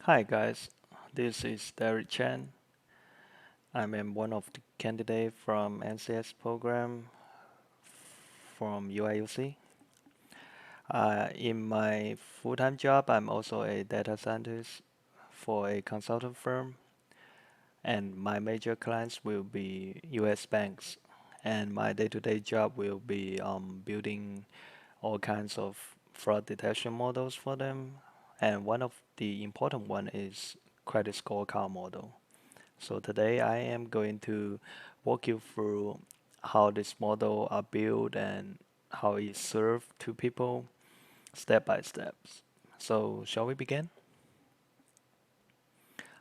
Hi guys, this is JiayiChen. I'm one of the candidate from NCS program from UIUC. In my full-time job, I'm also a data scientist for a consultant firm, and my major clients will be US banks. And my day-to-day job will be building all kinds of fraud detection models for them. And one of the important one is credit scorecard model. So today I am going to walk you through how this model are built and how it serve to people step by step. So shall we begin?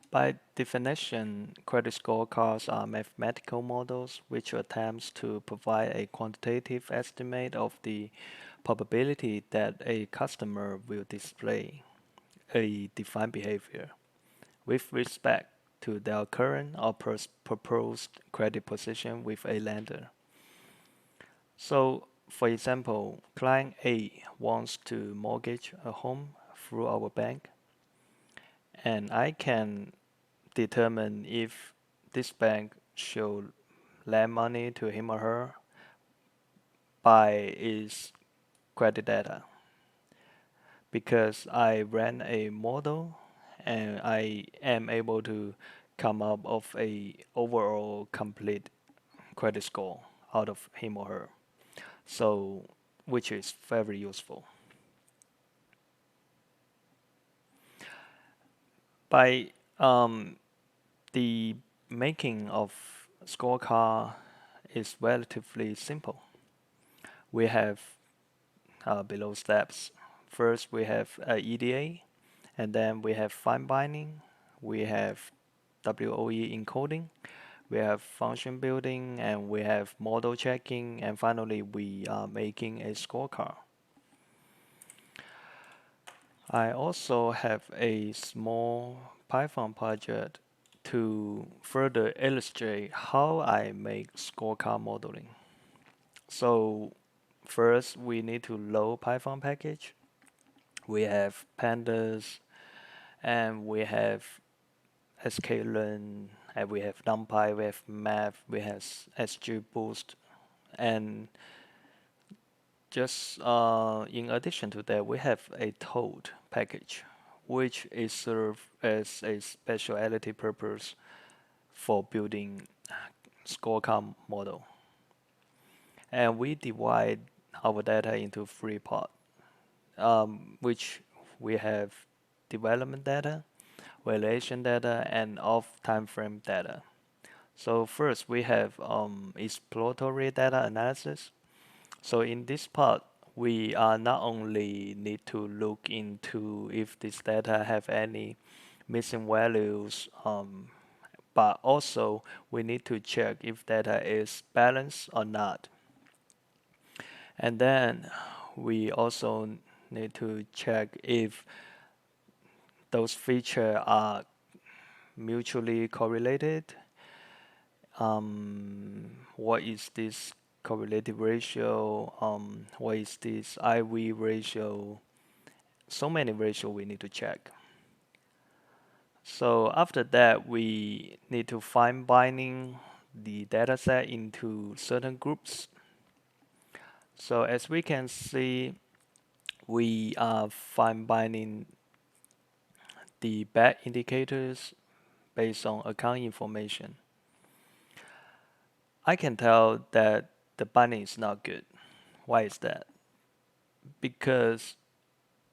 By definition, credit scorecards are mathematical models which attempts to provide a quantitative estimate of the probability that a customer will display a defined behavior with respect to their current or proposed credit position with a lender. So, for example, client A wants to mortgage a home through our bank, and I can determine if this bank should lend money to him or her by its credit data because I ran a model and I am able to come up of a overall complete credit score out of him or her. So, which is very useful. By the making of scorecard is relatively simple. We have below steps. First, we have EDA, and then we have fine binding. We have WOE encoding. We have function building, and we have model checking, and finally, we are making a scorecard. I also have a small Python project to further illustrate how I make scorecard modeling. So first we need to load Python package. We have pandas and we have sklearn and we have numpy, we have math, we have sgboost, and just in addition to that, we have a toad package, which is served as a specialty purpose for building scorecard model. And we divide our data into three parts, which we have development data, valuation data, and off time frame data. So first we have exploratory data analysis. So in this part, we not only need to look into if this data have any missing values, but also we need to check if data is balanced or not. And then we also need to check if those features are mutually correlated. What is this correlative ratio? What is this IV ratio? So many ratio we need to check. So after that, we need to find binding the dataset into certain groups. So as we can see, we are find binding the bad indicators based on account information. I can tell that the binding is not good. Why is that? Because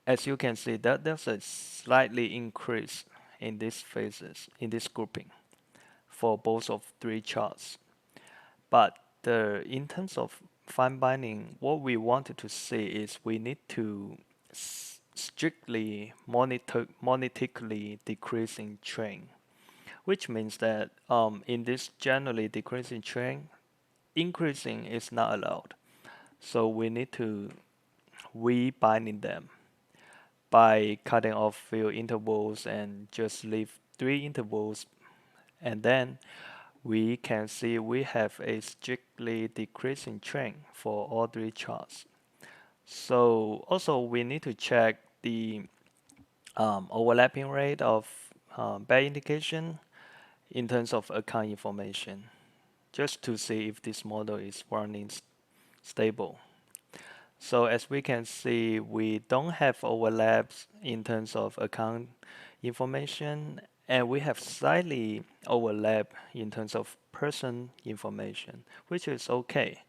as you can see that there's a slightly increase in these phases, in this grouping for both of three charts. But in terms of fine binding, what we wanted to see is we need to strictly monetarily decreasing trend, which means that in this generally decreasing trend, increasing is not allowed. So we need to rebinding them by cutting off few intervals and just leave three intervals, and then we can see we have a strictly decreasing trend for all three charts. So also we need to check the overlapping rate of bad indication in terms of account information, just to see if this model is running stable. So as we can see, we don't have overlaps in terms of account information, and we have slightly overlap in terms of person information, which is okay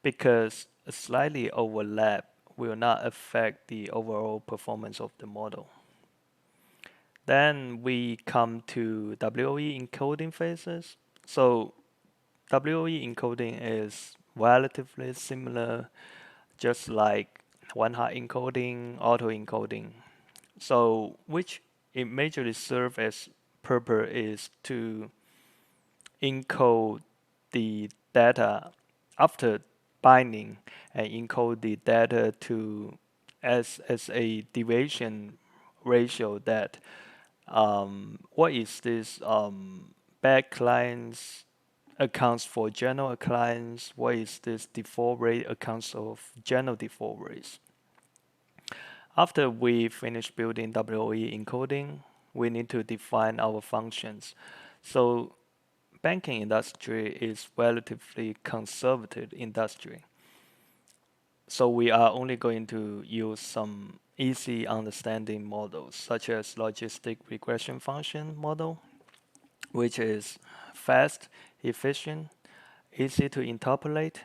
because a slightly overlap will not affect the overall performance of the model. Then we come to WOE encoding phases. So WOE encoding is relatively similar, just like one-hot encoding, auto-encoding. So which it majorly serve as purpose is to encode the data after binding and encode the data to as a deviation ratio that what is this bad clients accounts for general clients, what is this default rate accounts of general default rates. After we finish building WOE encoding, we need to define our functions. So banking industry is relatively conservative industry. So we are only going to use some easy understanding models, such as logistic regression function model, which is fast, efficient, easy to interpolate,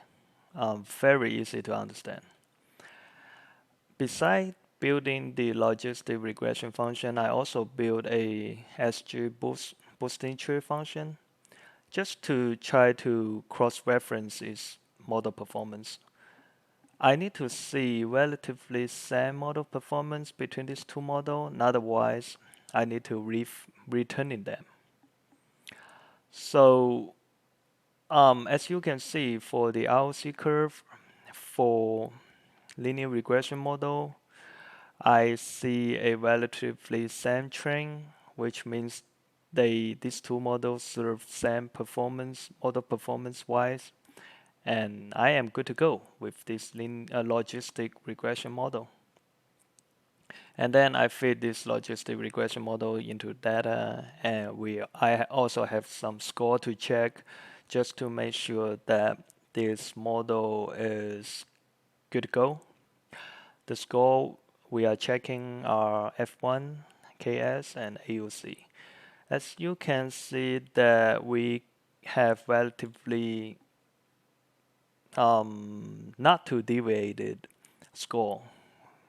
very easy to understand. Besides building the logistic regression function, I also built a boosting tree function just to try to cross-reference its model performance. I need to see relatively same model performance between these two models, otherwise I need to returning them. So as you can see for the ROC curve for linear regression model, I see a relatively same trend, which means these two models serve same performance, model performance wise, and I am good to go with this logistic regression model. And then I feed this logistic regression model into data, and I also have some score to check just to make sure that this model is good to go. The score we are checking are F1, KS, and AUC. As you can see that we have relatively not too deviated score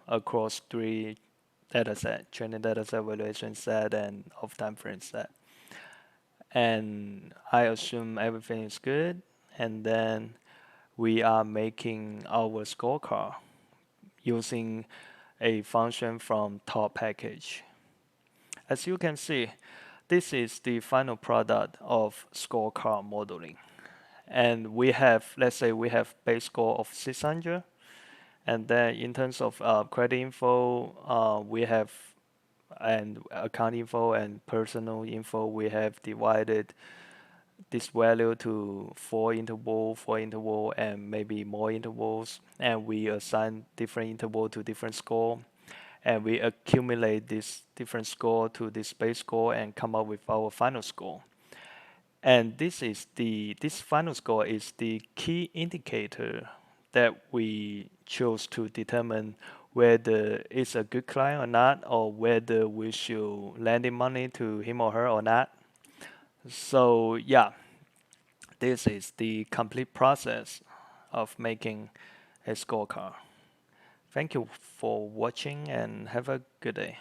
across three dataset, training dataset, evaluation set, and off time frame set. And I assume everything is good, and then we are making our scorecard using a function from top package. As you can see, this is the final product of scorecard modeling. And we have, let's say we have base score of 600. And then in terms of credit info, we have and account info and personal info, we have divided this value to four interval, and maybe more intervals. And we assign different interval to different score. And we accumulate this different score to this base score and come up with our final score. And this final score is the key indicator that we chose to determine whether it's a good client or not, or whether we should lend money to him or her or not. So yeah, this is the complete process of making a scorecard. Thank you for watching and have a good day.